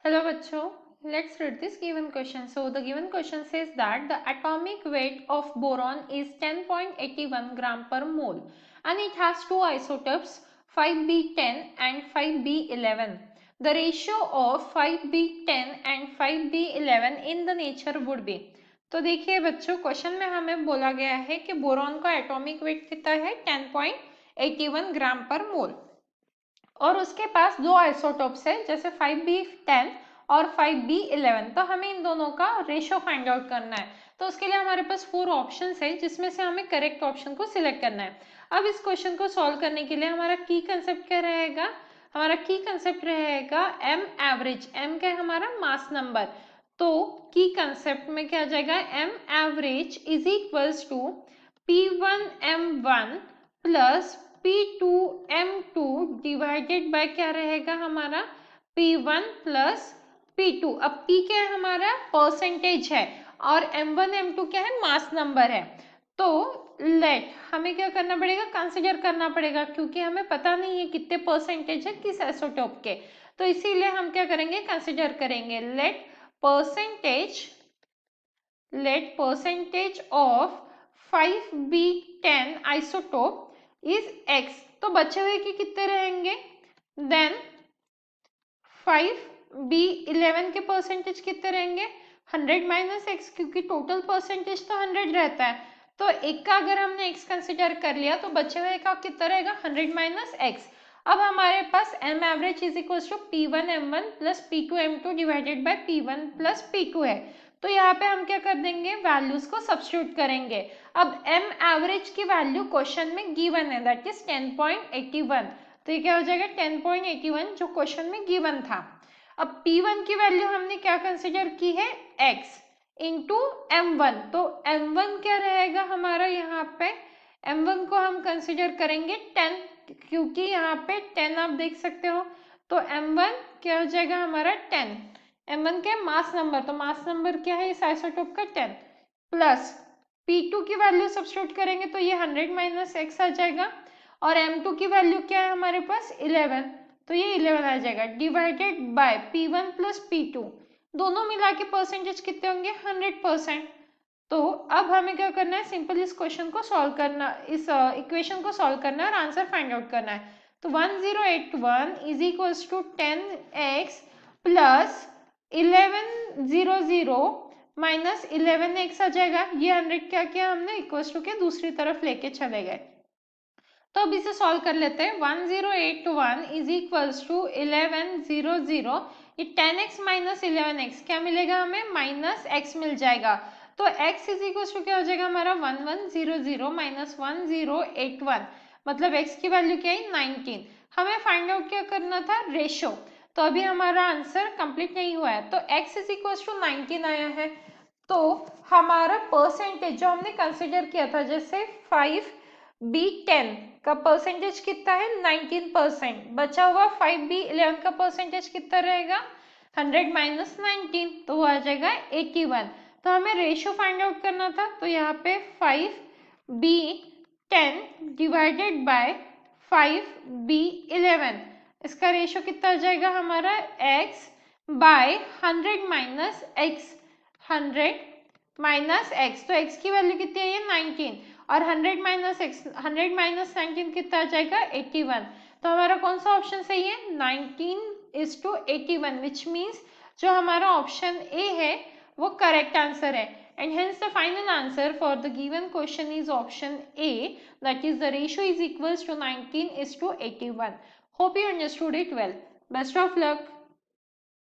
Hello बच्चों, let's read this given question. So the given question says that the atomic weight of boron is 10.81 gram per mole and it has two isotopes 5b10 and 5b11. The ratio of 5b10 and 5b11 in the nature would be. तो देखिए बच्चों, question में हमें बोला गया है कि boron का एटॉमिक वेट कितना है 10.81 ग्राम पर मोल और उसके पास दो आइसोटोप्स है जैसे 5b10 और 5b11। तो हमें इन दोनों का रेशियो फाइंड आउट करना है। तो उसके लिए हमारे पास 4 ऑप्शंस है जिसमें से हमें करेक्ट ऑप्शन को सिलेक्ट करना है। अब इस क्वेश्चन को सॉल्व करने के लिए हमारा की कंसेप्ट क्या रहेगा? हमारा की कंसेप्ट रहेगा एम एवरेज। एम क्या है? हमारा मास नंबर। तो की कंसेप्ट में क्या आ जाएगा? M average is equals to P1M1 plus P2M2 divided by क्या रहेगा हमारा P1 प्लस P2। अब P क्या है? हमारा परसेंटेज है और M1 M2 क्या है? मास नंबर है। तो लेट हमें क्या करना पड़ेगा? कंसिडर करना पड़ेगा क्योंकि हमें पता नहीं है कितने परसेंटेज है किस आइसोटोप के। तो इसीलिए हम क्या करेंगे? कंसिडर करेंगे। Let percentage of 5b10 isotope is x। तो बचे हुए के कितने रहेंगे? देन 5b11 के परसेंटेज कितने रहेंगे? 100 माइनस एक्स, क्योंकि टोटल परसेंटेज तो 100 रहता है। तो एक का अगर हमने x कंसिडर कर लिया तो बचे हुए का कितना रहेगा? 100 माइनस एक्स। अब हमारे पास m average is equal to P1M1 plus P2M2 divided by P1 plus P2 है। तो यहाँ पे हम क्या कर देंगे? वैल्यूज को सब्स्टिट्यूट करेंगे। अब m एवरेज की वैल्यू क्वेश्चन में गिवन है, दैट इज 10.81। तो ये क्या हो जाएगा? 10.81 जो क्वेश्चन में गिवन था। अब P1 की वैल्यू हमने क्या कंसिडर की है? x into M1। तो M1 क्या रहेगा हमारा? यहाँ पे M1 को हम कंसिडर करेंगे 10, क्योंकि यहाँ पे 10 आप देख सकते हो। तो M1 क्या हो जाएगा हमारा? 10। M1 क्या है? Mass number. तो मास नंबर क्या है इस आइसोटोप का? 10 प्लस P2 की वैल्यू सब्स्टिट्यूट करेंगे तो ये 100 माइनस एक्स आ जाएगा और M2 की वैल्यू क्या है हमारे पास? 11। तो ये 11 आ जाएगा divided by P1 plus P2। दोनों मिला के परसेंटेज कितने होंगे? 100%। तो अब हमें क्या करना है? सिंपल इस क्वेश्चन को सॉल्व करना, इस इक्वेशन को सॉल्व करना है और आंसर फाइंड आउट करना है। तो 1081 is equals to 10x plus 1100 minus 11x आ जाएगा। ये 100 क्या किया हमने? इक्वल्स टू के दूसरी तरफ लेके चले गए। तो अब इसे सॉल्व कर लेते हैं। 1081 इज इक्वल्स टू 1100, ये 10x माइनस 11x क्या मिलेगा हमें? माइनस x मिल जाएगा। तो x इज इक्वल्स टू क्या हो जाएगा हमारा? 1100 माइनस 1081, मतलब x की वैल्यू क्या है? 19। हमें फाइंड आउट क्या करना था? रेशो। तो अभी हमारा आंसर कंप्लीट नहीं हुआ है। तो x इज इक्वल्स टू 19 आया है। तो हमारा परसेंटेज जो हमने कंसिडर किया था, जैसे 5b10 का परसेंटेज कितना है? 19%। बचा हुआ 5b11 का परसेंटेज कितना रहेगा? 100 माइनस 19, तो वो आ जाएगा 81। तो हमें रेशियो फाइंड आउट करना था। तो यहाँ पे 5b10 डिवाइडेड बाय 5b11, इसका रेशियो कितना आ जाएगा हमारा? x by 100 minus x. 100 minus x, तो x की वैल्यू कितनी है? 19 और 100 माइनस एक्स, 100 माइनस 19 कितना आ जाएगा? 81। तो हमारा कौन सा ऑप्शन सही है? 19:81, विच मीन्स जो हमारा ऑप्शन ए है वो करेक्ट आंसर है। And hence the final answer for the given question is option A, that is the ratio is equals to 19:81। Hope you understood it well. Best of luck.